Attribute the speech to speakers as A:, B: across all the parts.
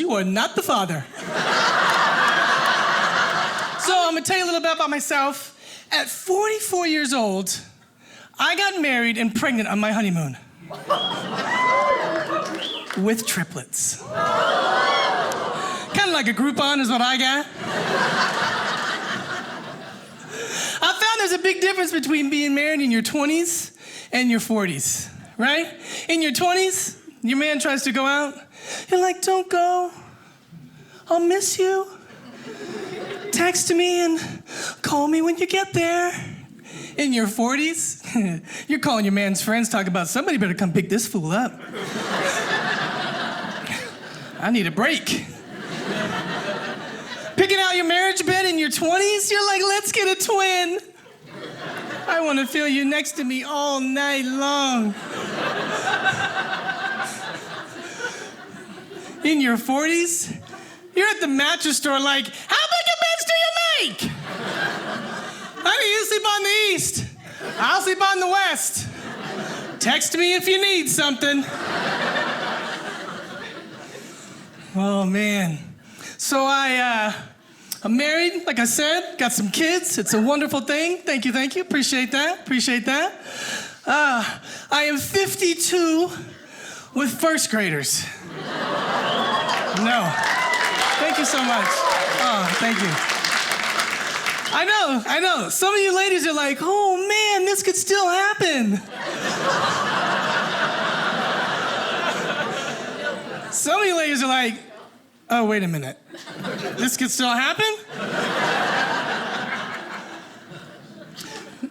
A: you are not the father. So I'm gonna tell you a little bit about myself. At 44 years old, I got married and pregnant on my honeymoon. With triplets. Kind of like a Groupon is what I got. I found there's a big difference between being married in your 20s and your 40s, right? In your 20s, your man tries to go out. You're like, don't go. I'll miss you. Text me and call me when you get there. In your 40s, you're calling your man's friends, talking about somebody better come pick this fool up. I need a break. Picking out your marriage bed in your 20s, you're like, let's get a twin. I want to feel you next to me all night long. In your 40s, you're at the mattress store like, how big of beds do you make? Honey, you sleep on the east. I'll sleep on the west. Text me if you need something. Oh, man. So I'm married, like I said, got some kids. It's a wonderful thing. Thank you. Appreciate that. I am 52 with first graders. No. Thank you so much. Oh, thank you. I know. Some of you ladies are like, oh man, this could still happen. Some of you ladies are like, oh, wait a minute. This could still happen?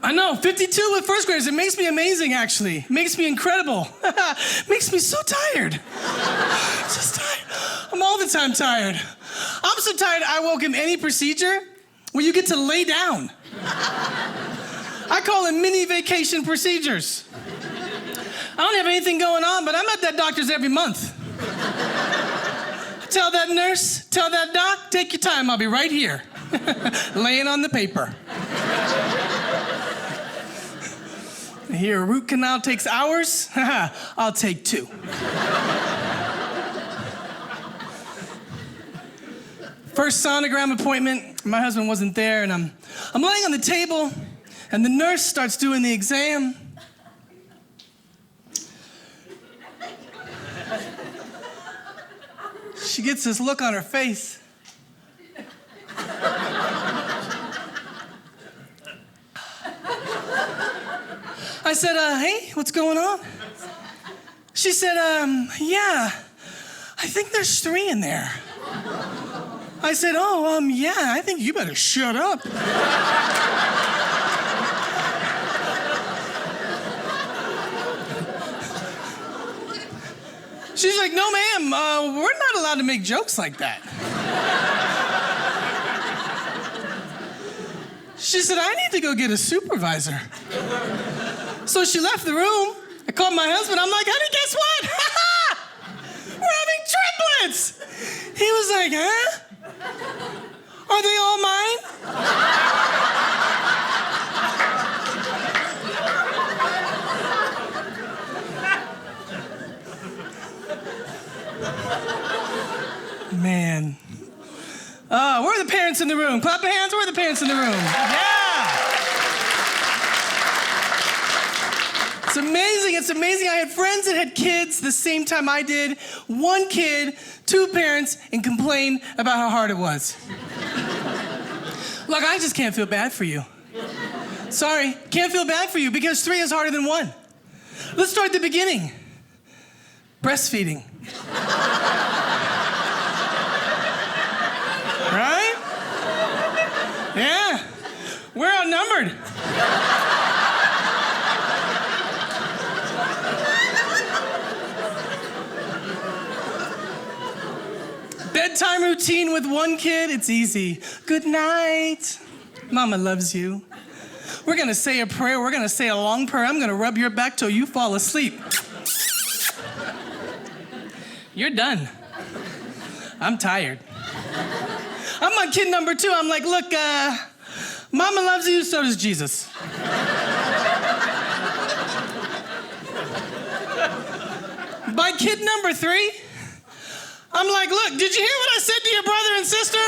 A: I know, 52 with first graders. It makes me amazing, actually. It makes me incredible. Makes me so tired. Just tired. I'm all the time tired. I'm so tired, I welcome any procedure where you get to lay down. I call it mini vacation procedures. I don't have anything going on, but I'm at that doctor's every month. Tell that nurse, tell that doc, take your time, I'll be right here. Laying on the paper. Here, a root canal takes hours? I'll take 2. First sonogram appointment, my husband wasn't there, and I'm laying on the table, and the nurse starts doing the exam. She gets this look on her face. I said, hey, what's going on? She said, yeah, I think there's 3 in there. I said, oh, yeah, I think you better shut up. She's like, no, ma'am, we're not allowed to make jokes like that. She said, I need to go get a supervisor. So she left the room. I called my husband. I'm like, honey, guess what? We're having triplets. He was like, huh? Are they all mine? Man. Where are the parents in the room? Clap your hands. Where are the parents in the room? Yeah. It's amazing. I had friends that had kids the same time I did. 1 kid, 2 parents, and complained about how hard it was. Look, I just can't feel bad for you. Sorry, can't feel bad for you because 3 is harder than 1. Let's start at the beginning. Breastfeeding. Right? Yeah. We're outnumbered. Bedtime routine with 1 kid, it's easy. Good night. Mama loves you. We're gonna say a prayer. We're gonna say a long prayer. I'm gonna rub your back till you fall asleep. You're done. I'm tired. I'm on kid number 2. I'm like, look, Mama loves you, so does Jesus. By kid number 3, I'm like, look, did you hear what I said to your brother and sister?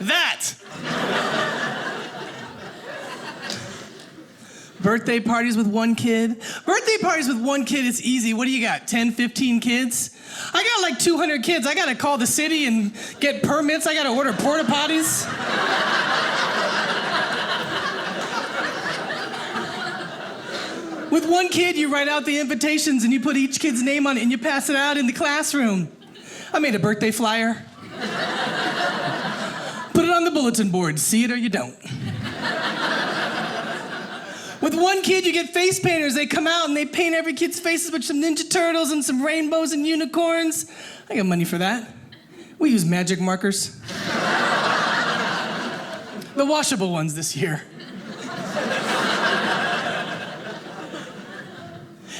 A: That. Birthday parties with one kid. Birthday parties with one kid is easy. What do you got, 10, 15 kids? I got like 200 kids. I gotta call the city and get permits. I gotta order porta potties. With one kid, you write out the invitations and you put each kid's name on it and you pass it out in the classroom. I made a birthday flyer. Put it on the bulletin board. See it or you don't. With one kid, you get face painters. They come out and they paint every kid's faces with some Ninja Turtles and some rainbows and unicorns. I got money for that. We use magic markers. The washable ones this year.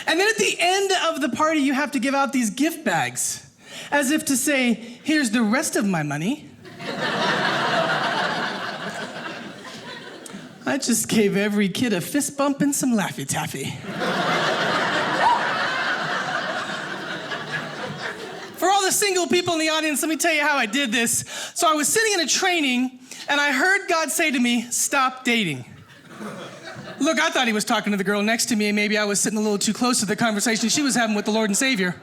A: And then at the end of the party, you have to give out these gift bags, as if to say, here's the rest of my money. I just gave every kid a fist bump and some Laffy Taffy. For all the single people in the audience, let me tell you how I did this. So I was sitting in a training, and I heard God say to me, stop dating. Look, I thought he was talking to the girl next to me, and maybe I was sitting a little too close to the conversation she was having with the Lord and Savior.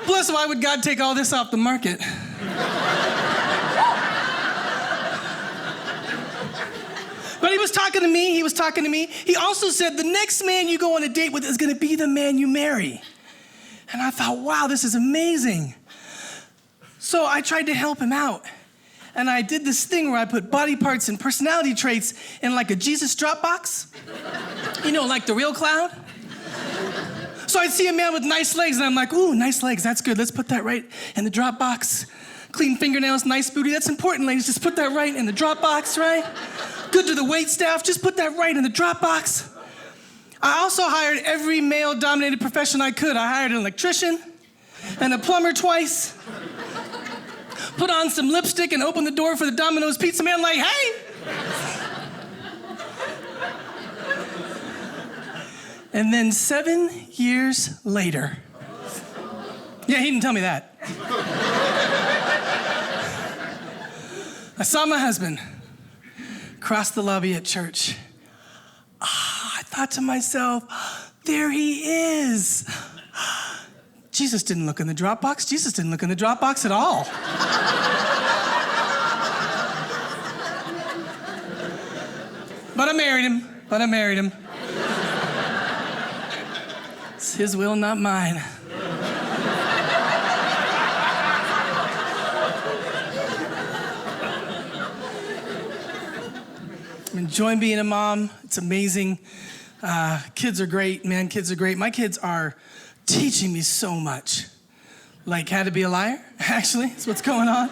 A: Plus, why would God take all this off the market? But he was talking to me. He also said, the next man you go on a date with is gonna be the man you marry. And I thought, wow, this is amazing. So I tried to help him out. And I did this thing where I put body parts and personality traits in like a Jesus Dropbox. You know, like the real cloud. So I'd see a man with nice legs and I'm like, ooh, nice legs, that's good. Let's put that right in the Dropbox. Clean fingernails, nice booty, that's important, ladies. Just put that right in the Dropbox, right? Good to the wait staff, just put that right in the Dropbox. I also hired every male-dominated profession I could. I hired an electrician and a plumber twice. Put on some lipstick and opened the door for the Domino's pizza man like, hey! And then 7 years later, yeah, he didn't tell me that. I saw my husband cross the lobby at church. I thought to myself, there he is. Jesus didn't look in the Dropbox. Jesus didn't look in the Dropbox at all. But I married him. It's his will, not mine. I'm enjoying being a mom. It's amazing. Kids are great, man. Kids are great. My kids are teaching me so much. Like how to be a liar, actually, is what's going on.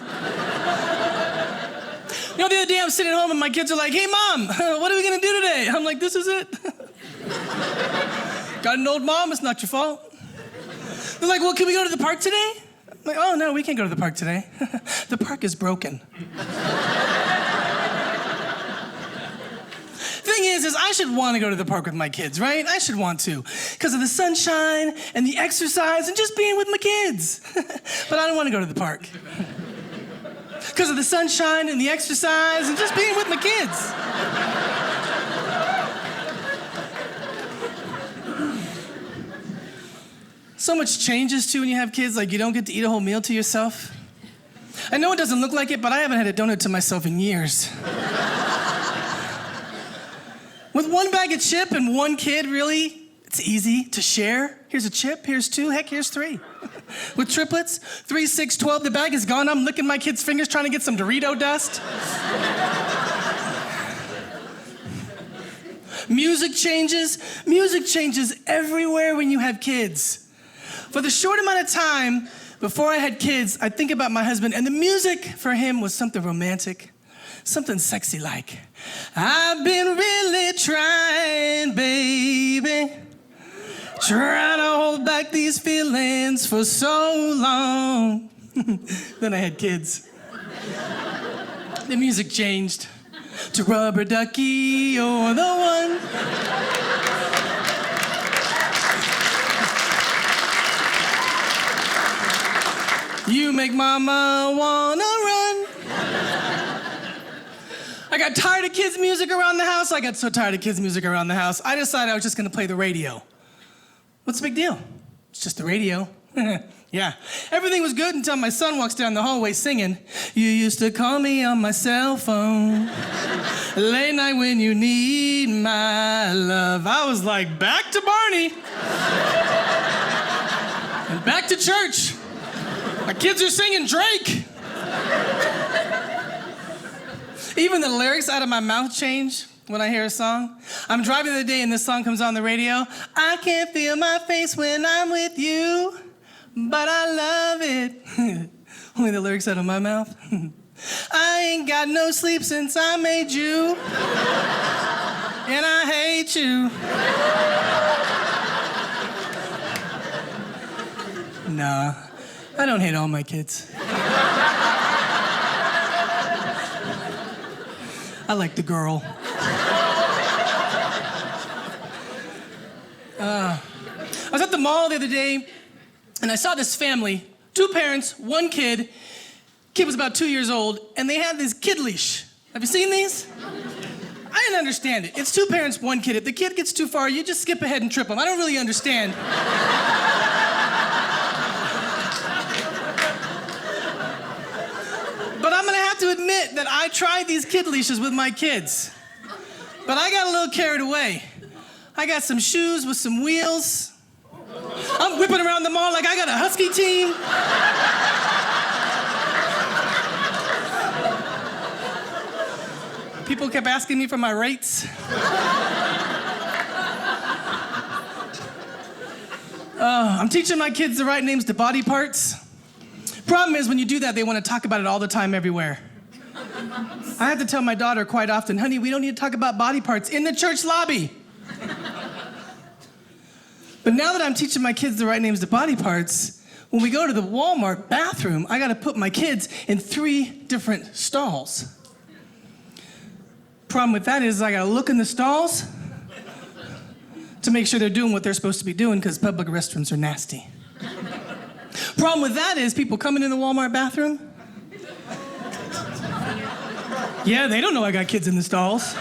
A: You know, the other day I'm sitting at home and my kids are like, hey, Mom, what are we gonna do today? I'm like, this is it. Got an old mom, it's not your fault. They're like, well, can we go to the park today? I'm like, oh, no, we can't go to the park today. The park is broken. Thing is I should want to go to the park with my kids, right? I should want to, because of the sunshine and the exercise and just being with my kids. But I don't want to go to the park. Because of the sunshine and the exercise and just being with my kids. So much changes too when you have kids, like you don't get to eat a whole meal to yourself. I know it doesn't look like it, but I haven't had a donut to myself in years. With one bag of chip and one kid, really, it's easy to share. Here's a chip, here's two, heck, here's three. With triplets, 3, 6, 12, the bag is gone. I'm licking my kids' fingers trying to get some Dorito dust. Music changes everywhere when you have kids. For the short amount of time before I had kids, I'd think about my husband, and the music for him was something romantic, something sexy like, I've been really trying, baby, trying to hold back these feelings for so long. Then I had kids. The music changed to Rubber Ducky, you're the one. You make mama wanna run. I got tired of kids' music around the house. I got so tired of kids' music around the house, I decided I was just gonna play the radio. What's the big deal? It's just the radio. Yeah. Everything was good until my son walks down the hallway singing, you used to call me on my cell phone, late night when you need my love. I was like, back to Barney. And back to church. My kids are singing Drake. Even the lyrics out of my mouth change when I hear a song. I'm driving the other day and this song comes on the radio. I can't feel my face when I'm with you, but I love it. Only the lyrics out of my mouth. I ain't got no sleep since I made you, and I hate you. Nah, I don't hate all my kids. I like the girl. I was at the mall the other day, and I saw this family, 2 parents, 1 kid. Kid was about 2 years old, and they had this kid leash. Have you seen these? I didn't understand it. It's 2 parents, 1 kid. If the kid gets too far, you just skip ahead and trip them. I don't really understand. But I'm gonna have to admit that I tried these kid leashes with my kids. But I got a little carried away. I got some shoes with some wheels. I'm whipping around the mall like I got a husky team. People kept asking me for my rates. I'm teaching my kids the right names to body parts. Problem is, when you do that, they want to talk about it all the time, everywhere. I have to tell my daughter quite often, honey, we don't need to talk about body parts in the church lobby. But now that I'm teaching my kids the right names to body parts, when we go to the Walmart bathroom, I gotta put my kids in 3 different stalls. Problem with that is I gotta look in the stalls to make sure they're doing what they're supposed to be doing, because public restrooms are nasty. Problem with that is people coming in the Walmart bathroom, yeah, they don't know I got kids in the stalls.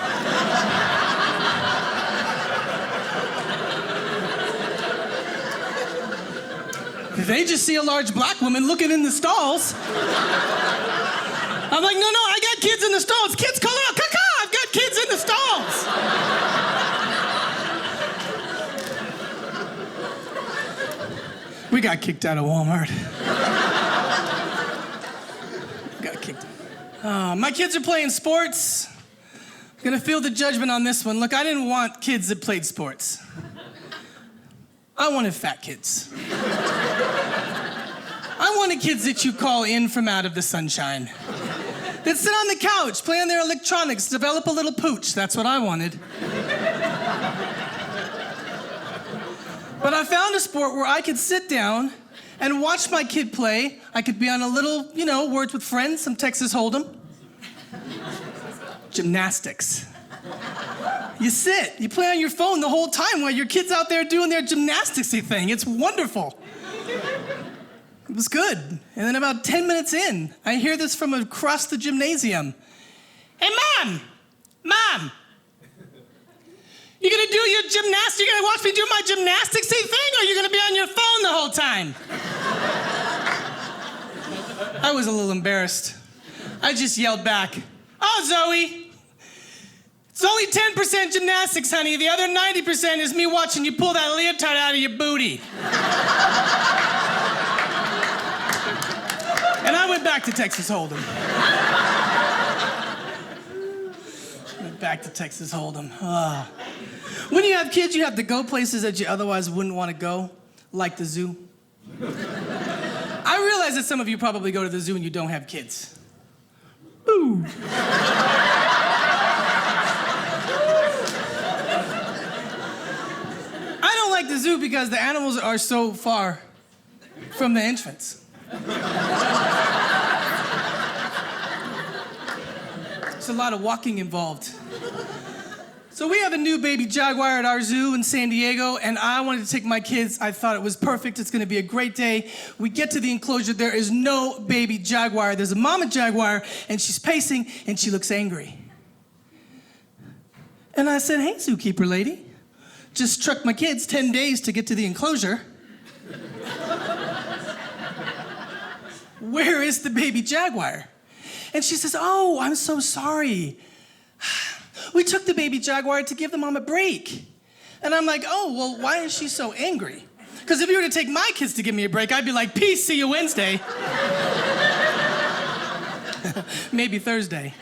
A: They just see a large black woman looking in the stalls. I'm like, no, I got kids in the stalls. Kids call out, caca, I've got kids in the stalls. We got kicked out of Walmart. Got kicked out. My kids are playing sports. I'm gonna feel the judgment on this one. Look, I didn't want kids that played sports. I wanted fat kids. I wanted kids that you call in from out of the sunshine. That sit on the couch, play on their electronics, develop a little pooch. That's what I wanted. But I found a sport where I could sit down and watch my kid play. I could be on a little, Words with Friends, some Texas Hold'em. Gymnastics. You sit, you play on your phone the whole time while your kid's out there doing their gymnastics-y thing. It's wonderful. It was good. And then about 10 minutes in, I hear this from across the gymnasium. Hey, Mom! You gonna do your gymnastics? You gonna watch me do my gymnastics-y thing, or you gonna be on your phone the whole time? I was a little embarrassed. I just yelled back, oh, Zoe, it's only 10% gymnastics, honey. The other 90% is me watching you pull that leotard out of your booty. And I went back to Texas Hold'em. When you have kids, you have to go places that you otherwise wouldn't want to go, like the zoo. I realize that some of you probably go to the zoo and you don't have kids. Boo. I don't like the zoo because the animals are so far from the entrance. There's a lot of walking involved. So we have a new baby jaguar at our zoo in San Diego, and I wanted to take my kids. I thought it was perfect. It's gonna be a great day. We get to the enclosure. There is no baby jaguar. There's a mama jaguar, and she's pacing, and she looks angry. And I said, hey, zookeeper lady, just trucked my kids 10 days to get to the enclosure. Where is the baby jaguar? And she says, oh, I'm so sorry. We took the baby jaguar to give the mom a break. And I'm like, oh, well, why is she so angry? Because if you were to take my kids to give me a break, I'd be like, peace, see you Wednesday. Maybe Thursday.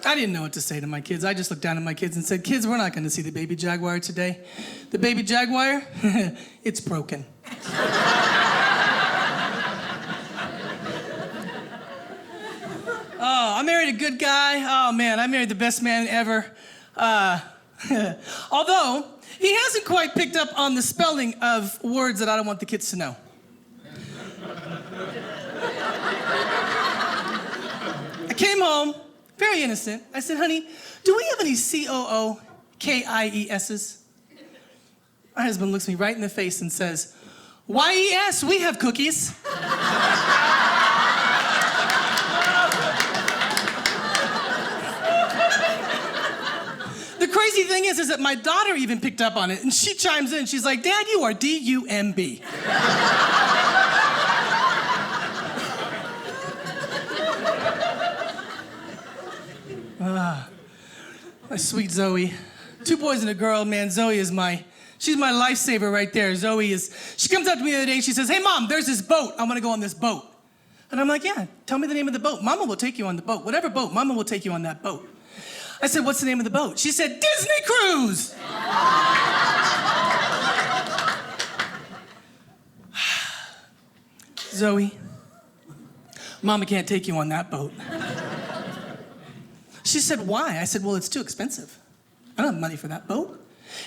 A: I didn't know what to say to my kids. I just looked down at my kids and said, kids, we're not going to see the baby jaguar today. The baby jaguar, it's broken. Oh, I married a good guy. Oh, man, I married the best man ever. Although, he hasn't quite picked up on the spelling of words that I don't want the kids to know. I came home, very innocent. I said, honey, do we have any COOKIESs? My husband looks me right in the face and says, YES, we have cookies. The crazy thing is that my daughter even picked up on it, and she chimes in. She's like, Dad, you are D-U-M-B. My sweet Zoe. 2 boys and a girl, man. Zoe is she's my lifesaver right there. She comes up to me the other day and she says, hey, Mom, there's this boat. I want to go on this boat. And I'm like, yeah, tell me the name of the boat. Mama will take you on the boat. Whatever boat, Mama will take you on that boat. I said, what's the name of the boat? She said, Disney Cruise. Zoe, Mama can't take you on that boat. She said, why? I said, well, it's too expensive. I don't have money for that boat.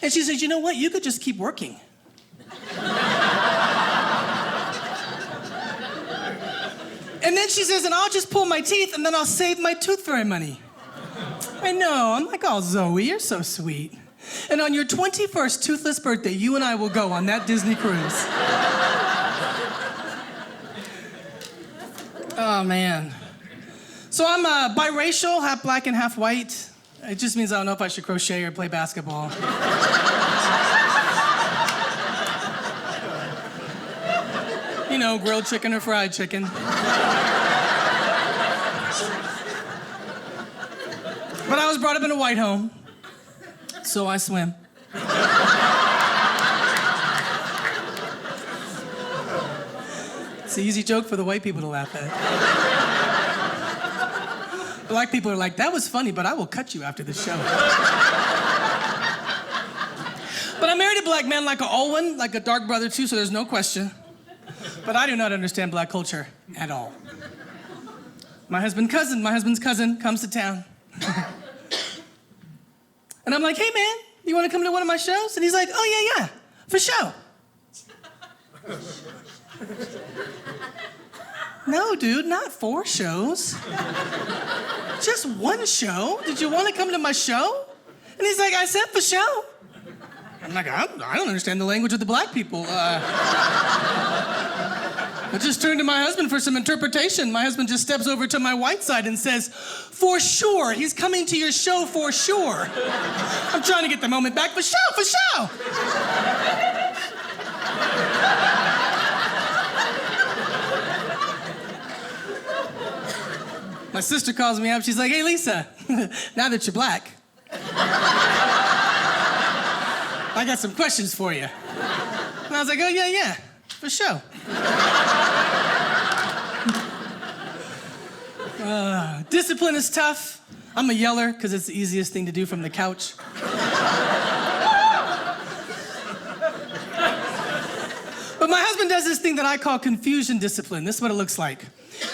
A: And she said, you know what? You could just keep working. And then she says, and I'll just pull my teeth and then I'll save my tooth fairy money. I know. I'm like, oh, Zoe, you're so sweet. And on your 21st toothless birthday, you and I will go on that Disney cruise. Oh, man. So I'm biracial, half black and half white. It just means I don't know if I should crochet or play basketball. You know, grilled chicken or fried chicken. But I was brought up in a white home, so I swim. It's an easy joke for the white people to laugh at. Black people are like, that was funny, but I will cut you after the show. But I married a black man like an Olwen, like a dark brother too, so there's no question. But I do not understand black culture at all. My husband's cousin comes to town. And I'm like, hey man, you wanna come to one of my shows? And he's like, oh yeah, for sure. No, dude, not 4 shows. Just 1 show. Did you want to come to my show? And he's like, I said for show. I'm like, I don't understand the language of the black people. I just turned to my husband for some interpretation. My husband just steps over to my white side and says, for sure, he's coming to your show for sure. I'm trying to get the moment back. For show, for show. My sister calls me up. She's like, hey, Lisa, now that you're black, I got some questions for you. And I was like, oh, yeah, for sure. Discipline is tough. I'm a yeller because it's the easiest thing to do from the couch. But my husband does this thing that I call confusion discipline. This is what it looks like.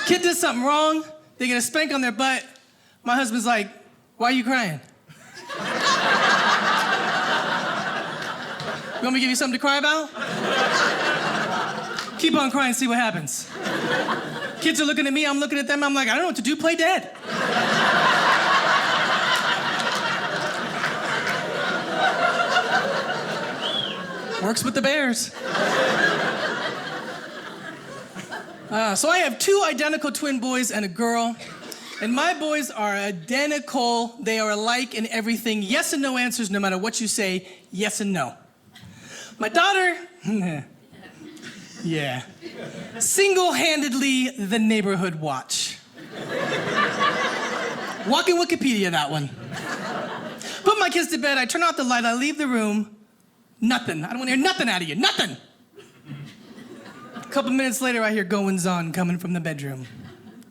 A: Kid does something wrong. They get a spank on their butt. My husband's like, why are you crying? You want me to give you something to cry about? Keep on crying, see what happens. Kids are looking at me, I'm looking at them, I'm like, I don't know what to do, play dead. Works with the bears. So I have 2 identical twin boys and a girl. And my boys are identical. They are alike in everything. Yes and no answers, no matter what you say, yes and no. My daughter, yeah. Single-handedly the neighborhood watch. Walking Wikipedia, that one. Put my kids to bed, I turn off the light, I leave the room. Nothing. I don't want to hear nothing out of you. Nothing. A couple minutes later, I hear goings on coming from the bedroom.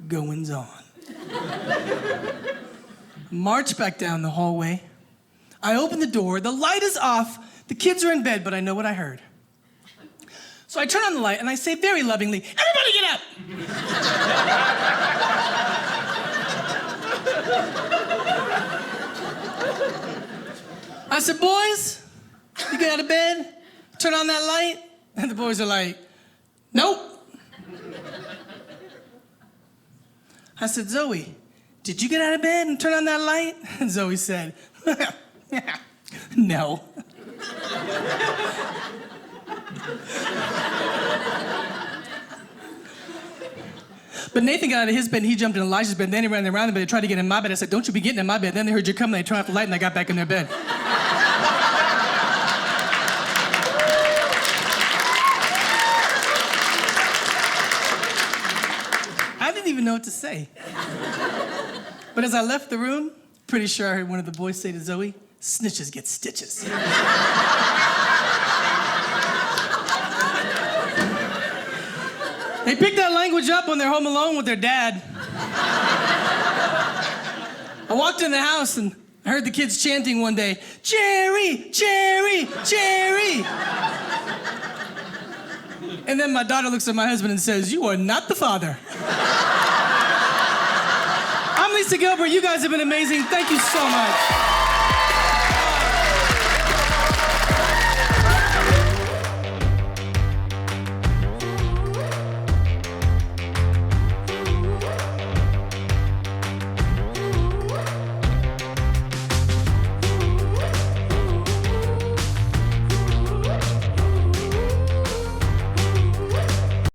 A: Goings on. March back down the hallway. I open the door. The light is off. The kids are in bed, but I know what I heard. So I turn on the light and I say very lovingly, "Everybody get up!" I said, "Boys, you get out of bed, turn on that light?" And the boys are like, "Nope." I said, "Zoe, did you get out of bed and turn on that light?" And Zoe said, "No." But Nathan got out of his bed and he jumped in Elijah's bed, and then he ran around the bed and tried to get in my bed. I said, "Don't you be getting in my bed." Then they heard you coming, they turned off the light, and I got back in their bed. I didn't even know what to say. But as I left the room, pretty sure I heard one of the boys say to Zoe, "Snitches get stitches." They picked that language up when they're home alone with their dad. I walked in the house and I heard the kids chanting one day, "Jerry, Jerry, Jerry." And then my daughter looks at my husband and says, "You are not the father." I'm Lisa Gilbert. You guys have been amazing. Thank you so much.